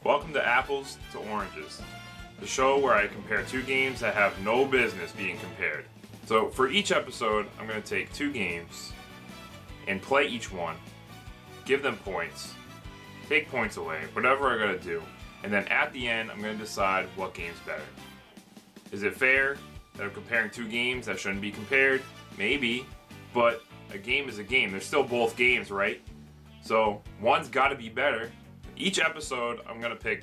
Welcome to Apples to Oranges, the show where I compare two games that have no business being compared. So for each episode, I'm going to take two games and play each one, give them points, take points away, whatever I'm going to do, and then at the end, I'm going to decide what game's better. Is it fair that I'm comparing two games that shouldn't be compared? Maybe, but a game is a game. They're still both games, right? So one's got to be better. Each episode, I'm going to pick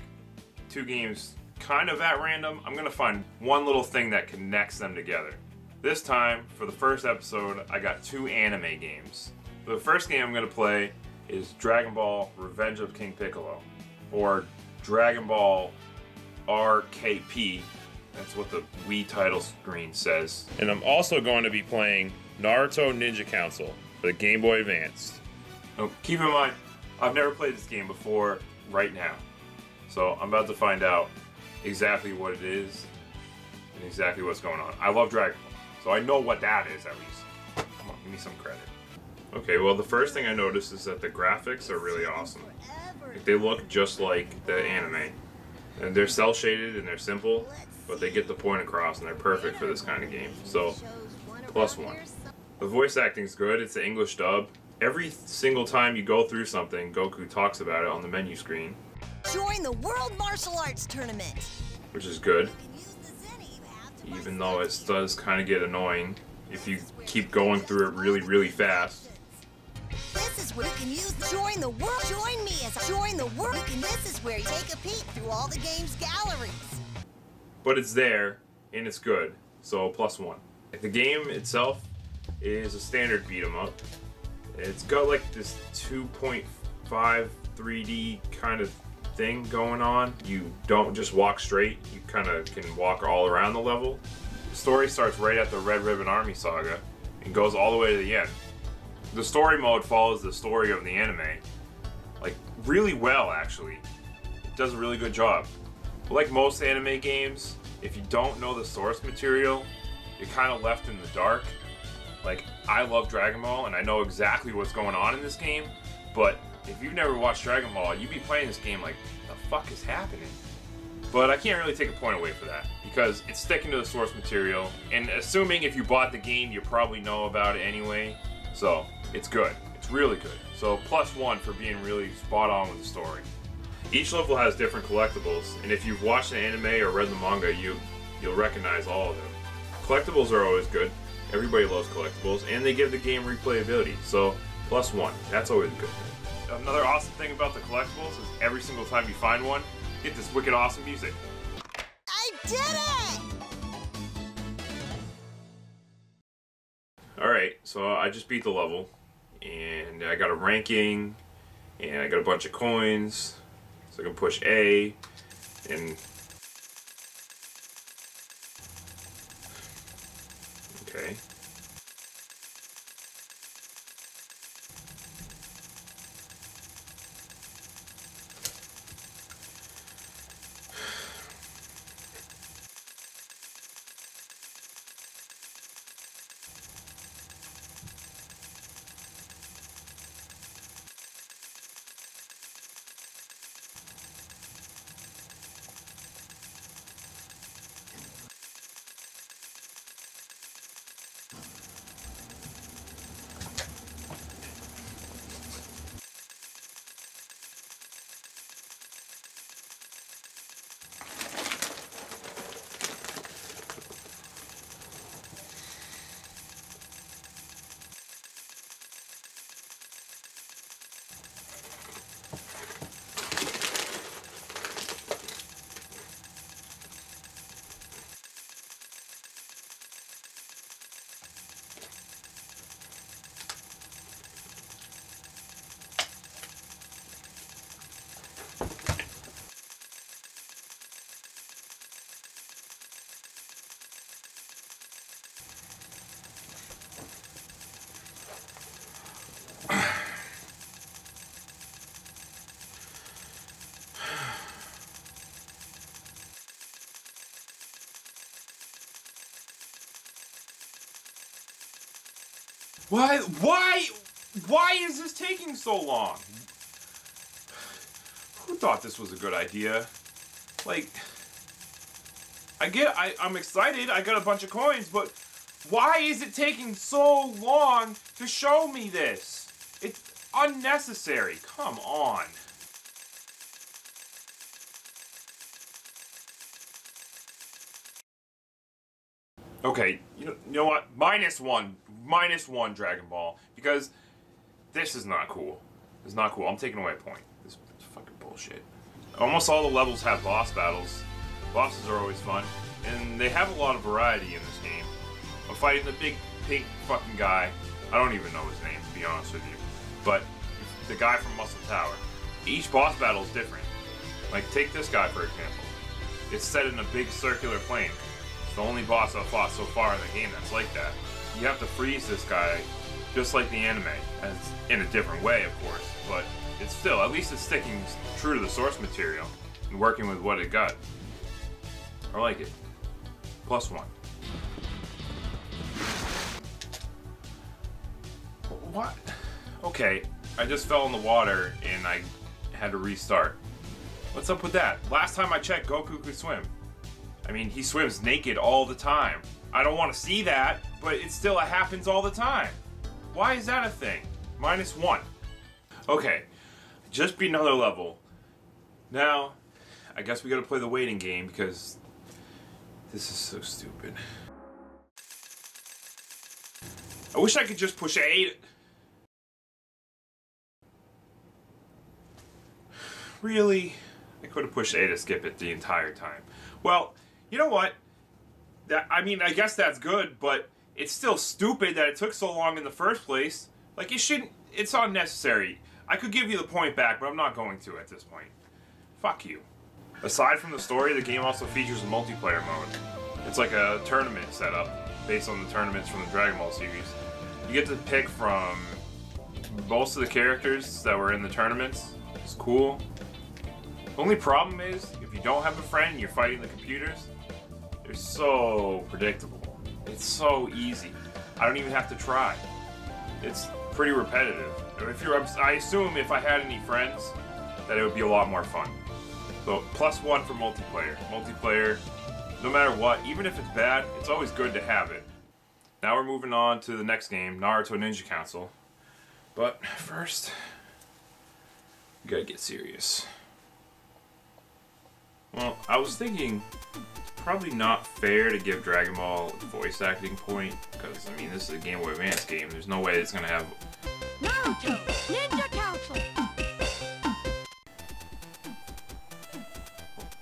two games kind of at random. I'm going to find one little thing that connects them together. This time, for the first episode, I got two anime games. The first game I'm going to play is Dragonball Revenge of King Piccolo, or Dragonball RKP. That's what the Wii title screen says. And I'm also going to be playing Naruto Ninja Council for the Game Boy Advance. Now, keep in mind, I've never played this game before right now. So I'm about to find out exactly what it is and exactly what's going on. I love Dragon Ball, so I know what that is at least. Come on, give me some credit. Okay, well the first thing I noticed is that the graphics are really awesome. Like, they look just like the anime. And they're cel shaded and they're simple, but they get the point across and they're perfect for this kind of game. So, +1. The voice acting's good, it's the English dub. Every single time you go through something, Goku talks about it on the menu screen. Join the World Martial Arts Tournament! Which is good. Even though it does kind of get annoying if you keep going through it really fast. This is where you can use Join the World. Join me as I join the world. This is where you take a peek through all the game's galleries. But it's there, and it's good, so +1. The game itself is a standard beat 'em up. It's got like this 2.5 3D kind of thing going on. You don't just walk straight, you kind of can walk all around the level. The story starts right at the Red Ribbon Army saga and goes all the way to the end. The story mode follows the story of the anime, like really well actually. It does a really good job. But like most anime games, if you don't know the source material, you're kind of left in the dark. Like, I love Dragon Ball and I know exactly what's going on in this game, but if you've never watched Dragon Ball, you'd be playing this game like, what the fuck is happening? But I can't really take a point away for that, because it's sticking to the source material, and assuming if you bought the game, you probably know about it anyway, so it's good. It's really good. So +1 for being really spot on with the story. Each level has different collectibles, and if you've watched the anime or read the manga, you'll recognize all of them. Collectibles are always good. Everybody loves collectibles, and they give the game replayability, so +1. That's always good. Another awesome thing about the collectibles is every single time you find one, you get this wicked awesome music. I did it! Alright, so I just beat the level, and I got a ranking, and I got a bunch of coins, so I can push A, and... Okay. Why is this taking so long? Who thought this was a good idea. Like, I'm excited, I got a bunch of coins, but why is it taking so long to show me this? It's unnecessary, come on. Okay, you know what? Minus one Dragon Ball, because this is not cool. It's not cool. I'm taking away a point. This is fucking bullshit. Almost all the levels have boss battles. Bosses are always fun, and they have a lot of variety in this game. I'm fighting the big pink fucking guy. I don't even know his name, to be honest with you. But the guy from Muscle Tower. Each boss battle is different. Like, take this guy, for example. It's set in a big circular plane. It's the only boss I've fought so far in the game that's like that. You have to freeze this guy just like the anime, as in a different way, of course, but it's still, at least it's sticking true to the source material and working with what it got. I like it. +1. What? Okay, I just fell in the water and I had to restart. What's up with that? Last time I checked, Goku could swim. I mean, he swims naked all the time. I don't want to see that, but it happens all the time. Why is that a thing? -1. Okay, just beat another level. Now, I guess we gotta play the waiting game because this is so stupid. I wish I could just push A. Really? I could have pushed A to skip it the entire time. Well, you know what? I mean, I guess that's good, but it's still stupid that it took so long in the first place. Like, it shouldn't... It's unnecessary. I could give you the point back, but I'm not going to at this point. Fuck you. Aside from the story, the game also features a multiplayer mode. It's like a tournament setup, based on the tournaments from the Dragon Ball series. You get to pick from most of the characters that were in the tournaments. It's cool. Only problem is, if you don't have a friend and you're fighting the computers, they're so predictable. It's so easy. I don't even have to try. It's pretty repetitive. I assume if I had any friends, that it would be a lot more fun. So, +1 for multiplayer. Multiplayer, no matter what, even if it's bad, it's always good to have it. Now we're moving on to the next game, Naruto Ninja Council. But first, we gotta get serious. Well, I was thinking, probably not fair to give Dragon Ball a voice acting point, because, I mean, this is a Game Boy Advance game. There's no way it's going to have... Naruto Ninja Council!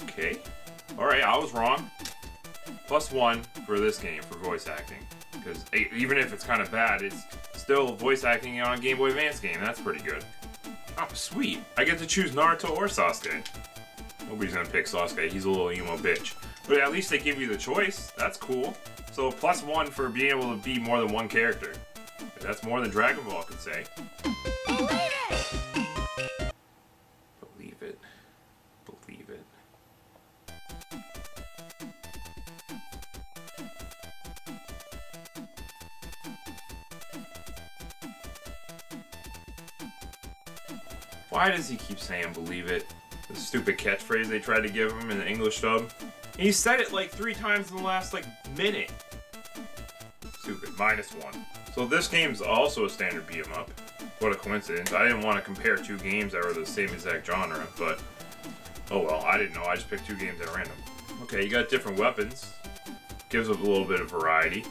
Okay. Alright, I was wrong. +1 for this game, for voice acting. Because even if it's kind of bad, it's still voice acting on a Game Boy Advance game. That's pretty good. Oh, sweet. I get to choose Naruto or Sasuke. Nobody's gonna pick Sasuke, he's a little emo bitch. But at least they give you the choice, that's cool. So +1 for being able to be more than one character. That's more than Dragon Ball could say. Believe it! Believe it. Believe it. Why does he keep saying believe it? The stupid catchphrase they tried to give him in the English dub. And he said it like 3 times in the last like minute. Stupid. -1. So this game's also a standard beat 'em up. What a coincidence. I didn't want to compare 2 games that were the same exact genre, but oh well, I didn't know. I just picked 2 games at random. Okay, you got different weapons. Gives a little bit of variety.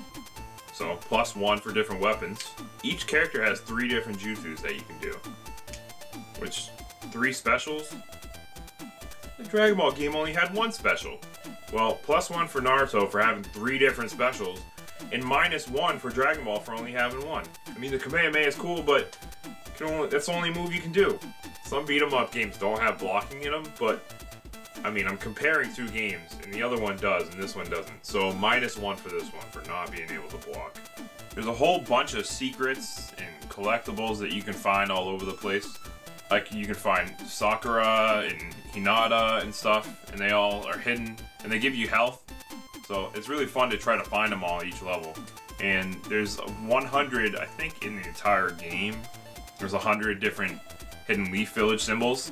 So +1 for different weapons. Each character has 3 different jutsus that you can do. Which, 3 specials? The Dragon Ball game only had 1 special. Well, +1 for Naruto for having 3 different specials, and -1 for Dragon Ball for only having 1. I mean, the Kamehameha is cool, but that's the only move you can do. Some beat-em-up games don't have blocking in them, but I mean, I'm comparing 2 games, and the other one does, and this one doesn't. So -1 for this one for not being able to block. There's a whole bunch of secrets and collectibles that you can find all over the place. Like, you can find Sakura and Hinata and stuff, and they all are hidden, and they give you health. So it's really fun to try to find them all each level. And there's 100, I think, in the entire game. There's 100 different Hidden Leaf Village symbols.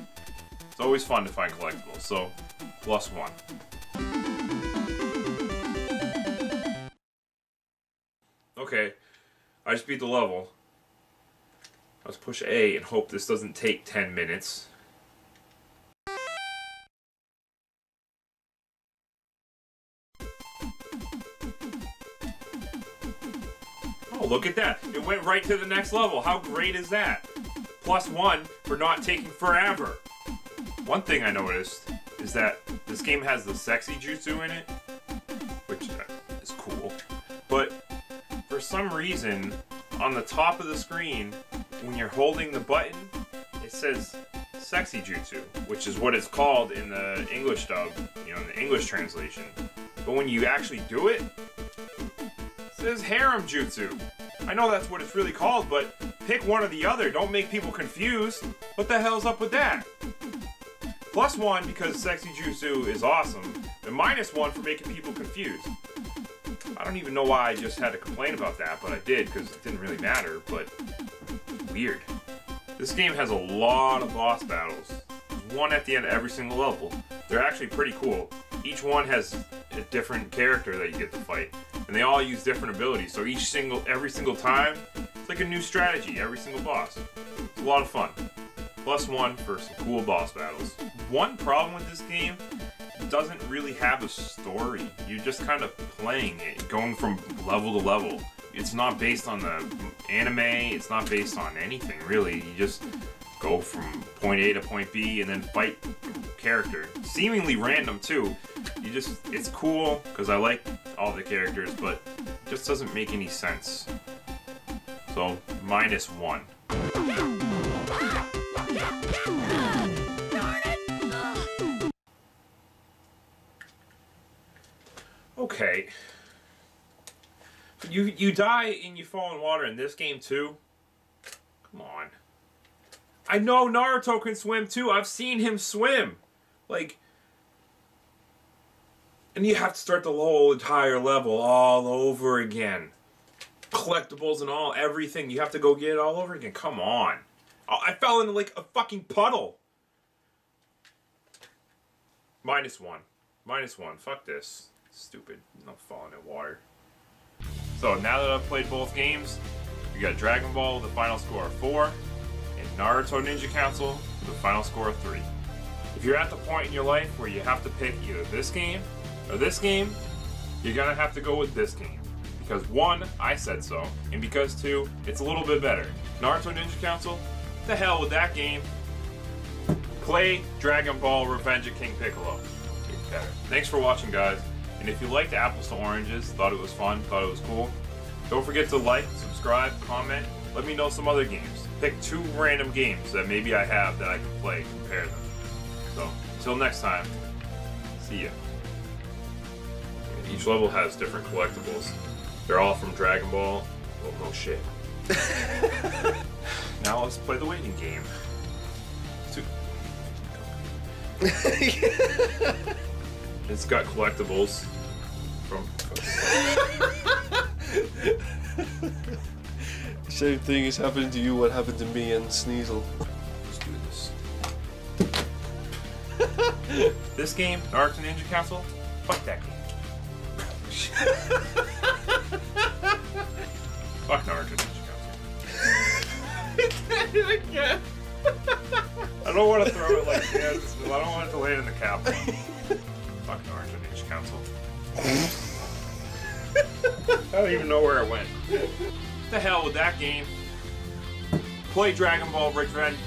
It's always fun to find collectibles, so +1. Okay, I just beat the level. Let's push A and hope this doesn't take 10 minutes. Oh, look at that. It went right to the next level. How great is that? +1 for not taking forever. One thing I noticed is that this game has the sexy jutsu in it, which is cool. But for some reason, on the top of the screen, when you're holding the button, it says sexy jutsu, which is what it's called in the English dub, you know, in the English translation. But when you actually do it, it says harem jutsu. I know that's what it's really called, but pick one or the other. Don't make people confused. What the hell's up with that? +1 because sexy jutsu is awesome, and -1 for making people confused. I don't even know why I just had to complain about that, but I did because it didn't really matter, but weird. This game has a lot of boss battles. There's one at the end of every single level. They're actually pretty cool. Each one has a different character that you get to fight, and they all use different abilities, so every single time, it's like a new strategy, every single boss. It's a lot of fun. +1 for some cool boss battles. One problem with this game, it doesn't really have a story. You're just kind of playing it, going from level to level. It's not based on the anime, it's not based on anything really. You just go from point A to point B and then fight a character. Seemingly random too. It's cool because I like all the characters, but it just doesn't make any sense. So, -1. Okay. You die and you fall in water in this game too? Come on. I know Naruto can swim too. I've seen him swim. Like, and you have to start the whole entire level all over again. Collectibles and all, everything. You have to go get it all over again. Come on. I fell into like a fucking puddle. -1. -1. Fuck this. Stupid. Not falling in water. So now that I've played both games, we got Dragon Ball with a final score of 4, and Naruto Ninja Council with a final score of 3. If you're at the point in your life where you have to pick either this game or this game, you're gonna have to go with this game. Because 1, I said so, and because 2, it's a little bit better. Naruto Ninja Council, the hell with that game. Play Dragon Ball Revenge of King Piccolo. It's better. Thanks for watching, guys. And if you liked Apples to Oranges, thought it was fun, thought it was cool, don't forget to like, subscribe, comment, let me know some other games. Pick 2 random games that maybe I have that I can play, compare them. So, until next time, see ya. Each level has different collectibles. They're all from Dragon Ball. Well, no shit. Now let's play the waiting game. It's got collectibles from... Same thing is happening to you, what happened to me and Sneasel. Let's do this. This game, Naruto Ninja Council, fuck that game. Fuck Naruto Ninja Council. Did it again. I don't want to throw it like this. I don't want it to land in the cap. Fuck Naruto Ninja Council. I don't even know where it went. The hell with that game. Play Dragon Ball Revenge.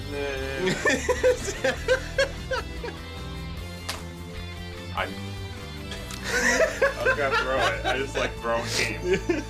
I was gonna throw it. I just like throwing games.